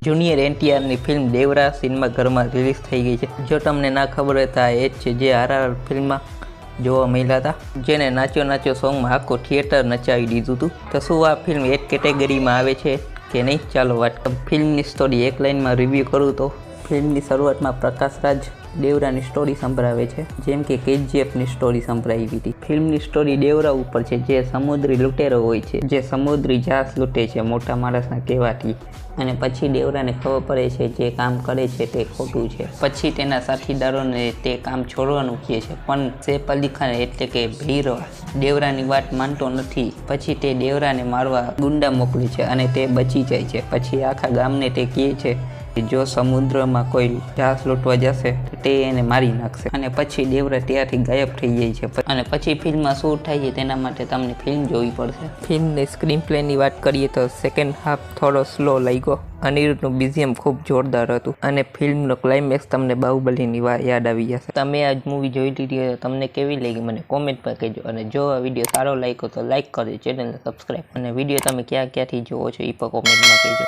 Junior એનટીઆરની film Devara સિનેમાઘરમાં release થઈ ગઈ છે. જો તમને ના ખબર હોય તો આ એ જ છે જે આરઆર ફિલ્મમાં જોવા મળ્યા હતા, જેને નાચ્યો નાચ્યો સોંગમાં આખું થિયેટર નચાવી દીધું હતું. તો શું આ ફિલ્મ એ કેટેગરીમાં આવે છે કે નહીં, ચાલો વાત. ફિલ્મની સ્ટોરી એક લાઇનમાં રિવ્યૂ કરું તો ફિલ્મની શરૂઆતમાં પ્રકાશ રાજ દેવરાની સ્ટોરી સંભળાવે છે, જેમ કે કેજીએફની સ્ટોરી સંભળાવી હતી. ફિલ્મની સ્ટોરી દેવરા ઉપર છે, જે સમુદ્રી લૂંટેરો હોય છે, જે સમુદ્રી જહાજ લૂંટે છે મોટા માણસના કહેવાથી. અને પછી દેવરાને ખબર પડે છે જે કામ કરે છે તે ખોટું છે. પછી તેના સાથીદારોને તે કામ છોડવાનું કહે છે, પણ સૈફ અલી ખાન એટલે કે ભૈરવ દેવરાની વાત માનતો નથી. પછી તે દેવરાને મારવા ગુંડા મોકલે છે અને તે બચી જાય છે. પછી આખા ગામને તે કહે છે જો સમુદ્રમાં કોઈ જહાજ લૂંટવા જશે તો તે એને મારી નાખશે. અને પછી દેવરા ત્યાંથી ગાયબ થઈ જાય છે. અને પછી ફિલ્મમાં શું થાય છે તેના માટે તમને ફિલ્મ જોવી પડશે. ફિલ્મની સ્ક્રીન પ્લેની વાત કરીએ તો સેકન્ડ હાફ થોડો સ્લો લાગ્યો. અનિરુદ્ધનું બીજીએમ ખૂબ જોરદાર હતું અને ફિલ્મનો ક્લાઇમેક્સ તમને બાહુબલીની યાદ આવી જશે. તમે આ મૂવી જોઈ લીધી તો તમને કેવી લાગી મને કોમેન્ટમાં કહેજો. અને જો આ વિડીયો સારો લાગ્યો તો લાઇક કરજો, ચેનલને સબસ્ક્રાઈબ. અને વિડીયો તમે ક્યાંથી જોવો છો એ પણ કોમેન્ટમાં કહેજો.